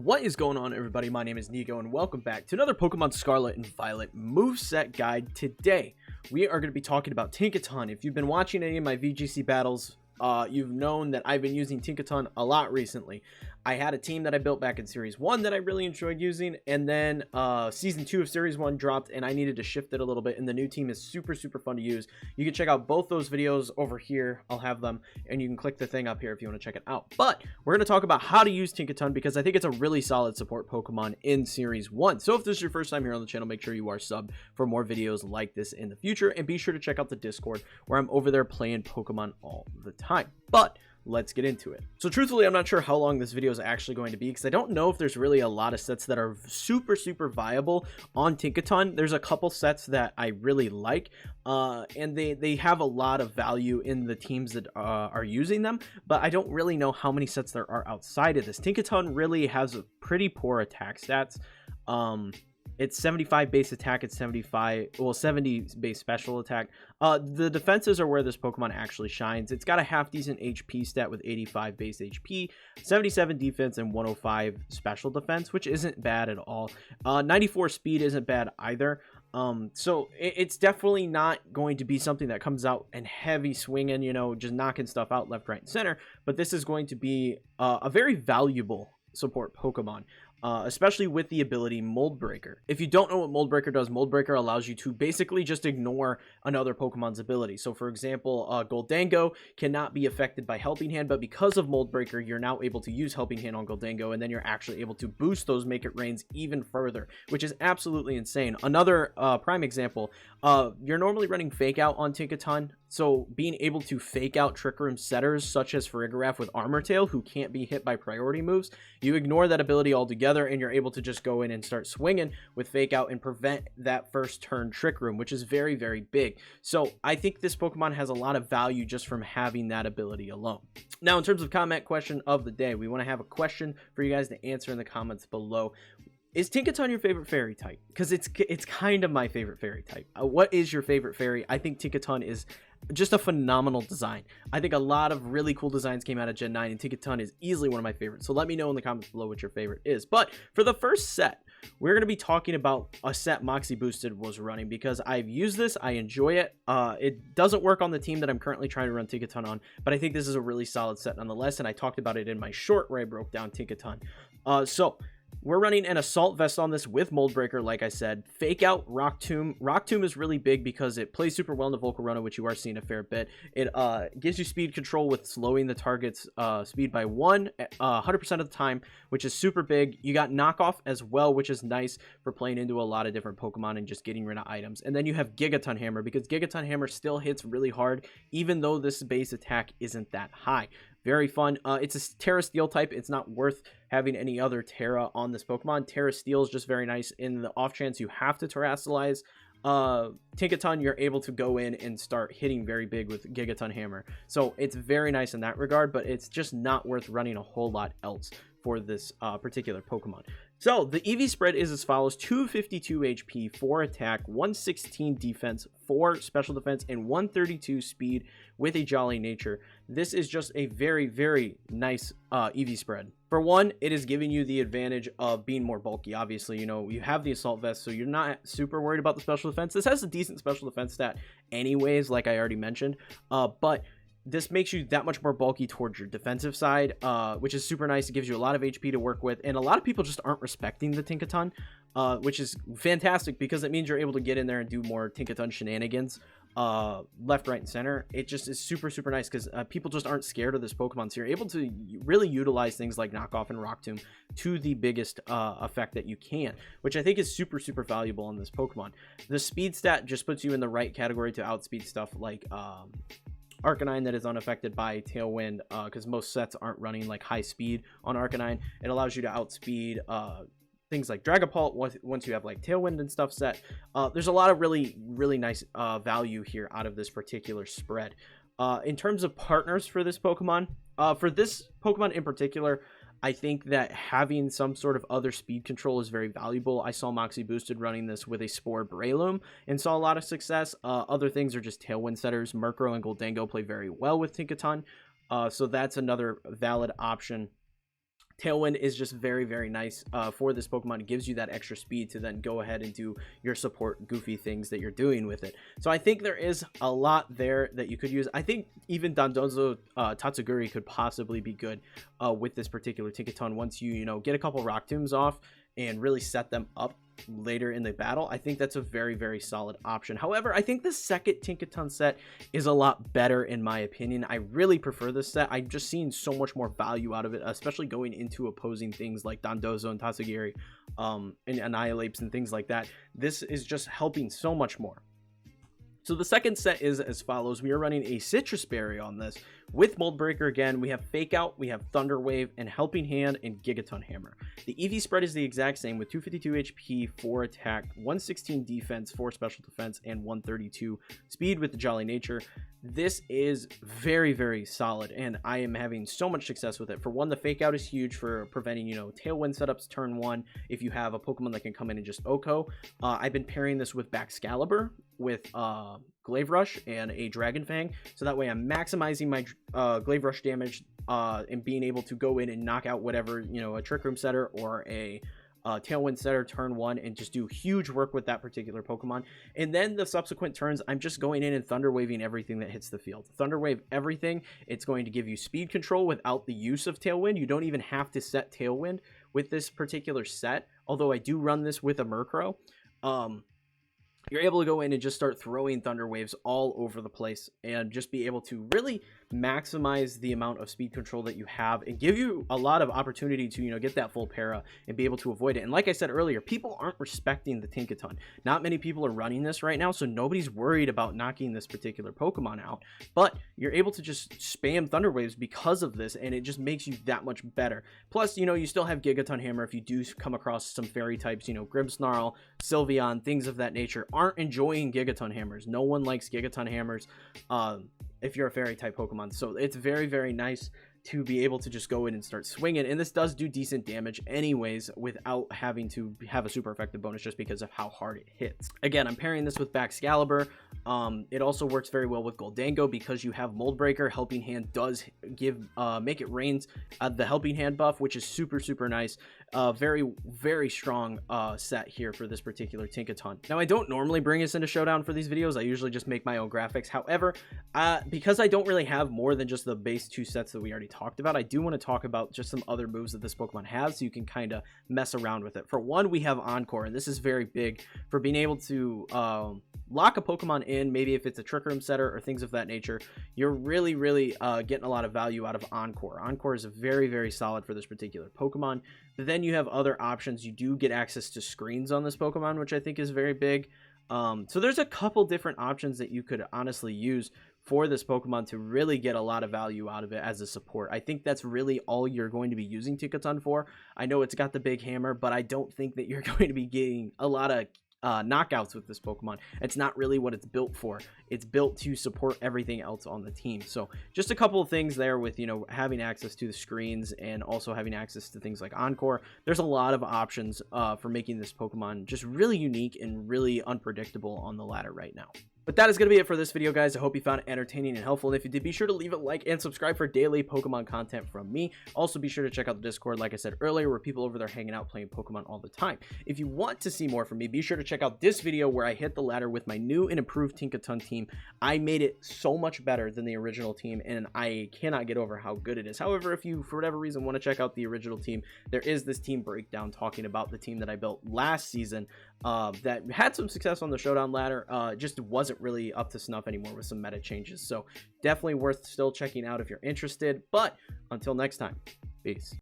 What is going on, everybody? My name is Kneeckoh, and welcome back to another Pokemon Scarlet and Violet moveset guide. Today, we are going to be talking about Tinkaton. If you've been watching any of my VGC battles, you've known that I've been using Tinkaton a lot recently. I had a team that I built back in Series 1 that I really enjoyed using, and then Season 2 of Series 1 dropped, and I needed to shift it a little bit, and the new team is super fun to use. You can check out both those videos over here. I'll have them, and you can click the thing up here if you want to check it out. But we're going to talk about how to use Tinkaton because I think it's a really solid support Pokemon in Series 1. So if this is your first time here on the channel, make sure you are subbed for more videos like this in the future, and be sure to check out the Discord where I'm over there playing Pokemon all the time. But let's get into it. So truthfully, I'm not sure how long this video is actually going to be because I don't know if there's really a lot of sets that are super viable on Tinkaton. There's a couple sets that I really like, and they have a lot of value in the teams that are using them, but I don't really know how many sets there are outside of this. Tinkaton really has a pretty poor attack stats. It's 75 base attack, it's 70 base special attack. The defenses are where this Pokemon actually shines. It's got a half decent HP stat with 85 base HP, 77 defense, and 105 special defense, which isn't bad at all. 94 speed isn't bad either. So it's definitely not going to be something that comes out and heavy swinging, you know, just knocking stuff out left, right, and center. But this is going to be a very valuable support Pokemon. Especially with the ability Mold Breaker. If you don't know what Mold Breaker does, Mold Breaker allows you to basically just ignore another Pokemon's ability. So for example, Gholdengo cannot be affected by Helping Hand, but because of Mold Breaker, you're now able to use Helping Hand on Gholdengo, and then you're actually able to boost those Make It Rains even further, which is absolutely insane. Another prime example, you're normally running Fake Out on Tinkaton, so being able to fake out Trick Room setters such as Farigiraf with Armor Tail, who can't be hit by priority moves, you ignore that ability altogether, and you're able to just go in and start swinging with Fake Out and prevent that first turn Trick Room, which is very big. So I think this Pokemon has a lot of value just from having that ability alone. Now, in terms of comment question of the day, we want to have a question for you guys to answer in the comments below. Is Tinkaton your favorite fairy type? Because it's kind of my favorite fairy type. What is your favorite fairy? I think Tinkaton is just a phenomenal design. I think a lot of really cool designs came out of Gen 9, and Tinkaton is easily one of my favorites. So let me know in the comments below what your favorite is. But for the first set, we're going to be talking about a set Moxie Boosted was running because I've used this. I enjoy it. It doesn't work on the team that I'm currently trying to run Tinkaton on, but I think this is a really solid set nonetheless, and I talked about it in my short where I broke down Tinkaton. So we're running an Assault Vest on this with Mold Breaker, like I said. Fake Out Rock Tomb. Rock Tomb is really big because it plays super well in the Volcarona, which you are seeing a fair bit. It gives you speed control with slowing the target's speed by 100% of the time, which is super big. You got Knockoff as well, which is nice for playing into a lot of different Pokemon and just getting rid of items. And then you have Gigaton Hammer, because Gigaton Hammer still hits really hard, even though this base attack isn't that high. Very fun. It's a Terra Steel type. It's not worth having any other Terra on this Pokemon. Terra Steel is just very nice. In the off chance you have to Terrasilize Tinkaton, you're able to go in and start hitting very big with Gigaton Hammer. So it's very nice in that regard, but it's just not worth running a whole lot else for this particular Pokemon. So the Eevee spread is as follows: 252 HP, 4 attack, 116 defense, 4 special defense, and 132 speed with a Jolly Nature. This is just a very nice Eevee spread. For one, it is giving you the advantage of being more bulky. Obviously, you know, you have the Assault Vest, so you're not super worried about the special defense. This has a decent special defense stat anyways, like I already mentioned, but this makes you that much more bulky towards your defensive side, which is super nice. It gives you a lot of HP to work with, and a lot of people just aren't respecting the Tinkaton, which is fantastic because it means you're able to get in there and do more Tinkaton shenanigans left, right, and center. It just is super nice because people just aren't scared of this Pokemon, so you're able to really utilize things like Knockoff and Rock Tomb to the biggest effect that you can, which I think is super valuable on this Pokemon. The speed stat just puts you in the right category to outspeed stuff like Arcanine that is unaffected by Tailwind, because most sets aren't running like high speed on Arcanine. It allows you to outspeed things like Dragapult once you have like Tailwind and stuff set. There's a lot of really nice value here out of this particular spread. In terms of partners for this Pokemon in particular, I think that having some sort of other speed control is very valuable. I saw Moxie Boosted running this with a Spore Breloom and saw a lot of success. Other things are just Tailwind setters. Murkrow and Gholdengo play very well with Tinkaton, so that's another valid option. Tailwind is just very, very nice for this Pokemon. It gives you that extra speed to then go ahead and do your support goofy things that you're doing with it. So I think there is a lot there that you could use. I think even Dondozo Tatsugiri could possibly be good with this particular Tinkaton once you get a couple Rock Tombs off and really set them up later in the battle. I think that's a very, very solid option. However, I think the second Tinkaton set is a lot better in my opinion. I really prefer this set. I've just seen so much more value out of it, especially going into opposing things like Dondozo and Tatsugiri and Annihilates and things like that. This is just helping so much more. So the second set is as follows. We are running a Citrus Berry on this with Mold Breaker again. We have Fake Out, we have Thunder Wave, and Helping Hand, and Gigaton Hammer. The Eevee spread is the exact same with 252 HP, 4 attack, 116 defense, 4 special defense, and 132 speed with the Jolly Nature. This is very, very solid, and I am having so much success with it. For one, the Fake Out is huge for preventing, Tailwind setups turn 1 if you have a Pokemon that can come in and just OHKO. I've been pairing this with Baxcalibur, with Glaive Rush and a Dragon Fang, so that way I'm maximizing my Glaive Rush damage and being able to go in and knock out whatever, a Trick Room setter or a Tailwind setter turn 1 and just do huge work with that particular Pokemon. And then the subsequent turns, I'm just going in and Thunder Waving everything that hits the field. Thunder Wave everything. It's going to give you speed control without the use of Tailwind. You don't even have to set Tailwind with this particular set, although I do run this with a Murkrow. You're able to go in and just start throwing Thunder Waves all over the place and just be able to really maximize the amount of speed control that you have and give you a lot of opportunity to, get that full para and be able to avoid it. And like I said earlier, people aren't respecting the Tinkaton. Not many people are running this right now, so nobody's worried about knocking this particular Pokemon out. But you're able to just spam Thunder Waves because of this, and it just makes you that much better. Plus, you still have Gigaton Hammer if you do come across some fairy types, Grimmsnarl, Sylveon, things of that nature aren't enjoying Gigaton Hammers. No one likes Gigaton Hammers if you're a fairy type Pokemon. So it's very, very nice to be able to just go in and start swinging, and this does do decent damage anyways without having to have a super effective bonus just because of how hard it hits. Again, I'm pairing this with Baxcalibur. It also works very well with Goldango because you have Mold Breaker. Helping Hand does give make it rains the Helping Hand buff, which is super, super nice. Very, very strong set here for this particular Tinkaton. Now, I don't normally bring us into Showdown for these videos. I usually just make my own graphics. However, because I don't really have more than just the base 2 sets that we already talked about, I do want to talk about just some other moves that this Pokemon has so you can kind of mess around with it. For one, we have Encore, and this is very big for being able to lock a Pokemon in. Maybe if it's a Trick Room setter or things of that nature, you're really, really getting a lot of value out of Encore. Encore is very, very solid for this particular Pokemon. But then you have other options. You do get access to screens on this Pokemon, which I think is very big. So there's a couple different options that you could honestly use for this Pokemon to really get a lot of value out of it as a support. I think that's really all you're going to be using Tinkaton for. I know it's got the big hammer, but I don't think that you're going to be getting a lot of knockouts with this Pokemon. It's not really what it's built for. It's built to support everything else on the team. So just a couple of things there with having access to the screens and also having access to things like Encore. There's a lot of options for making this Pokemon just really unique and really unpredictable on the ladder right now. But that is going to be it for this video, guys. I hope you found it entertaining and helpful. And if you did, be sure to leave a like and subscribe for daily Pokemon content from me. Also, be sure to check out the Discord, like I said earlier, where people over there hanging out playing Pokemon all the time. If you want to see more from me, be sure to check out this video where I hit the ladder with my new and improved Tinkaton team. I made it so much better than the original team, and I cannot get over how good it is. However, if you, for whatever reason, want to check out the original team, there is this team breakdown talking about the team that I built last season that had some success on the Showdown ladder, just wasn't really up to snuff anymore with some meta changes. So definitely worth still checking out if you're interested. But until next time, peace.